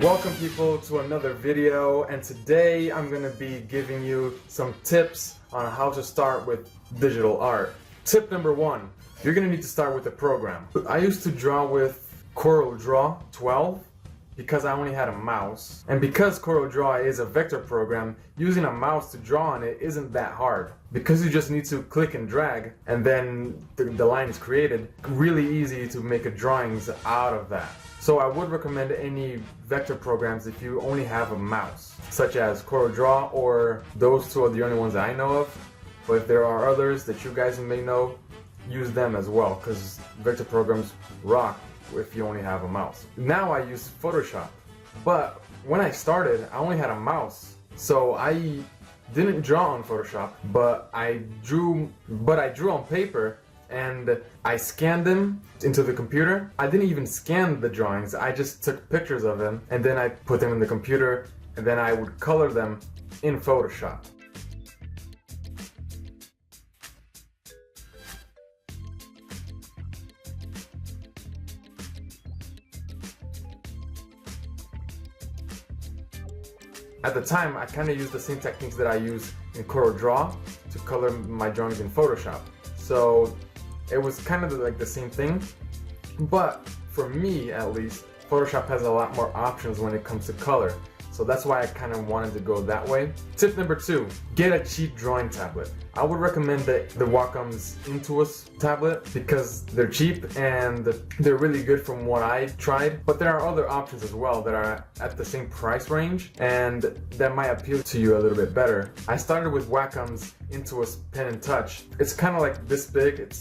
Welcome people to another video, and today I'm going to be giving you some tips on how to start with digital art. Tip number one, you're going to need to start with a program. I used to draw with CorelDRAW 12 because I only had a mouse, and because CorelDRAW is a vector program, using a mouse to draw on it isn't that hard because you just need to click and drag and then the line is created. Really easy to make drawings out of that. So I would recommend any vector programs if you only have a mouse, such as CorelDRAW, or those two are the only ones that I know of. But if there are others that you guys may know, use them as well, because vector programs rock if you only have a mouse. Now I use Photoshop, but when I started, I only had a mouse, so I didn't draw on Photoshop, but I drew on paper. And I scanned them into the computer. I didn't even scan the drawings, I just took pictures of them and then I put them in the computer and then I would color them in Photoshop. At the time, I kind of used the same techniques that I use in CorelDRAW to color my drawings in Photoshop. So it was kind of like the same thing, but for me at least, Photoshop has a lot more options when it comes to color. So that's why I kind of wanted to go that way. Tip number two, get a cheap drawing tablet. I would recommend the Wacom's Intuos tablet because they're cheap and they're really good from what I tried. But there are other options as well that are at the same price range and that might appeal to you a little bit better. I started with Wacom's Intuos Pen and Touch. It's kind of like this big. It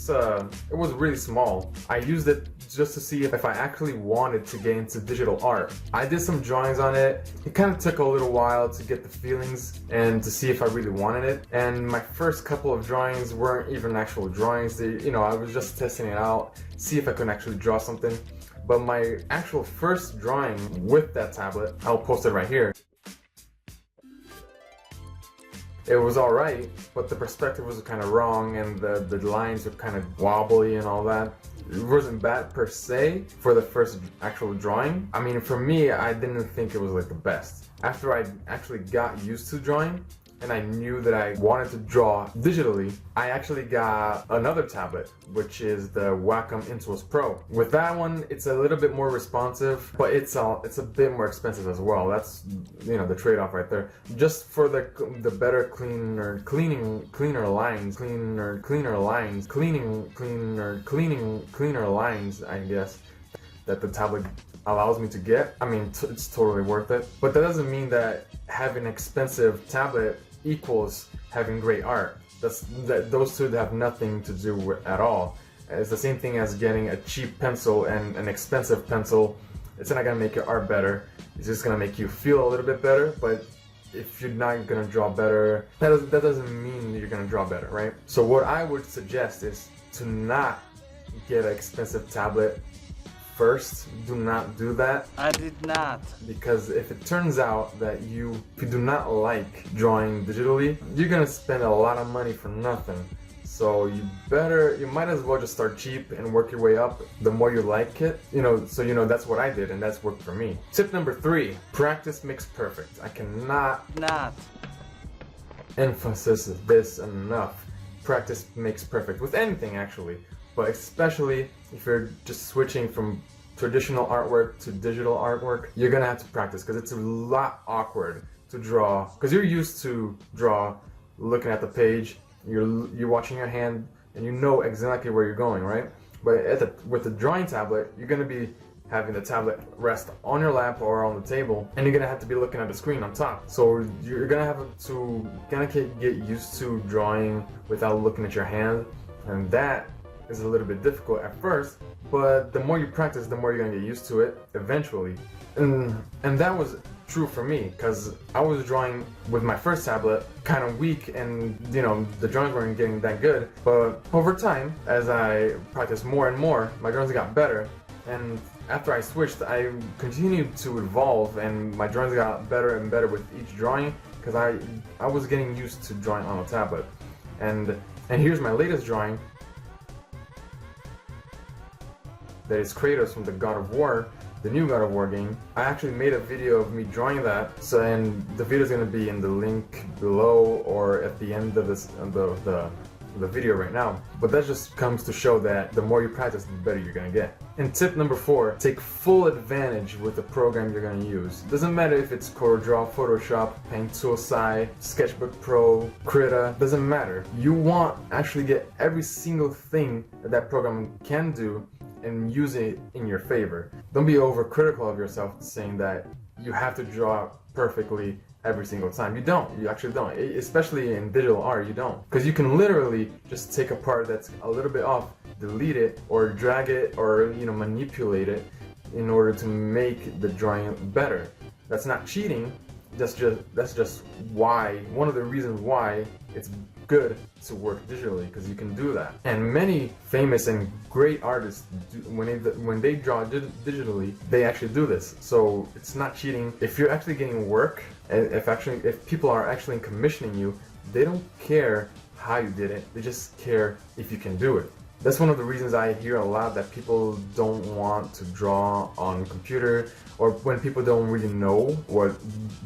was really small. I used it just to see if I actually wanted to get into digital art. I did some drawings on it. It kind of took a little while to get the feelings and to see if I really wanted it. And my first couple of drawings weren't even actual drawings. I was just testing it out, see if I could actually draw something. But my actual first drawing with that tablet, I'll post it right here. It was alright, but the perspective was kind of wrong and the lines were kind of wobbly and all that. It wasn't bad per se for the first actual drawing. I mean, for me, I didn't think it was like the best. After I actually got used to drawing and I knew that I wanted to draw digitally, I actually got another tablet, which is the Wacom Intuos Pro. With that one, it's a little bit more responsive, but it's a bit more expensive as well. That's, the trade-off right there. Just for the better cleaner lines, I guess, that the tablet allows me to get. I mean, it's totally worth it. But that doesn't mean that having an expensive tablet equals having great art. Those two have nothing to do with at all. It's the same thing as getting a cheap pencil and an expensive pencil. It's not gonna make your art better. It's just gonna make you feel a little bit better. But if you're not gonna draw better, that doesn't mean you're gonna draw better, right? So what I would suggest is to not get an expensive tablet first. Do not do that. I did not. Because if it turns out that if you do not like drawing digitally, you're gonna spend a lot of money for nothing. So you might as well just start cheap and work your way up the more you like it. So that's what I did and that's worked for me. Tip number three, practice makes perfect. I cannot emphasize this enough. Practice makes perfect with anything actually. But especially if you're just switching from traditional artwork to digital artwork, you're gonna have to practice because it's a lot awkward to draw. Because you're used to draw looking at the page, you're watching your hand, and you know exactly where you're going, right? But with the drawing tablet, you're gonna be having the tablet rest on your lap or on the table, and you're gonna have to be looking at the screen on top. So you're gonna have to get used to drawing without looking at your hand, and that is a little bit difficult at first, but the more you practice, the more you're gonna get used to it eventually. And that was true for me, because I was drawing with my first tablet kind of weak and the drawings weren't getting that good. But over time, as I practiced more and more, my drawings got better. And after I switched, I continued to evolve and my drawings got better and better with each drawing because I was getting used to drawing on a tablet. And here's my latest drawing. That is Kratos from the God of War. the new God of War game. I actually made a video of me drawing that, so and the video is going to be in the link below or at the end of this the video right now. But that just comes to show that the more you practice, the better you're gonna get. And tip number 4, take full advantage with the program you're gonna use. Doesn't matter if it's CorelDRAW, Photoshop, Paint Tool SAI, Sketchbook Pro, Krita, doesn't matter. You want actually get every single thing that that program can do and use it in your favor. Don't be overcritical of yourself saying that you have to draw perfectly every single time. You don't. You actually don't. Especially in digital art, you don't. Because you can literally just take a part that's a little bit off, delete it, or drag it, or manipulate it in order to make the drawing better. That's not cheating. That's just why, one of the reasons why it's good to work digitally, because you can do that. And many famous and great artists, when they draw digitally, they actually do this. So it's not cheating. If you're actually getting work, if people are actually commissioning you, they don't care how you did it. They just care if you can do it. That's one of the reasons I hear a lot that people don't want to draw on computer, or when people don't really know what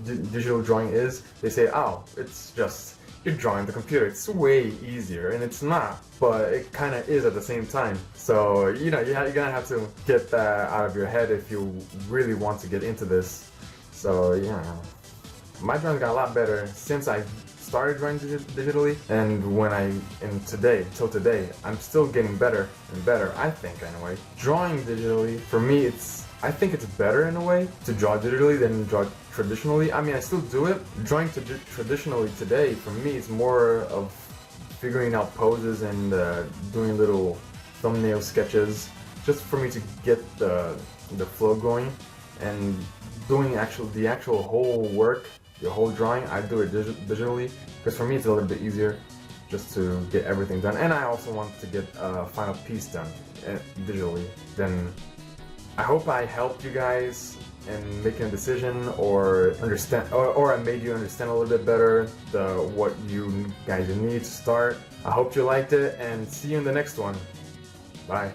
digital drawing is, they say, oh, it's just, you're drawing the computer, it's way easier, and it's not, but it kind of is at the same time. So, you're gonna have to get that out of your head if you really want to get into this. So, my drawing got a lot better since I started drawing digitally, and till today, I'm still getting better and better, I think, anyway. Drawing digitally, for me, I think it's better in a way to draw digitally than draw traditionally. I mean, I still do it. Drawing traditionally today, for me, it's more of figuring out poses and doing little thumbnail sketches, just for me to get the flow going, and doing the actual whole work, the whole drawing, I do it digitally, because for me it's a little bit easier just to get everything done. And I also want to get a final piece done digitally. Then I hope I helped you guys in making a decision, or understand, or I made you understand a little bit better what you guys need to start. I hope you liked it, and see you in the next one. Bye.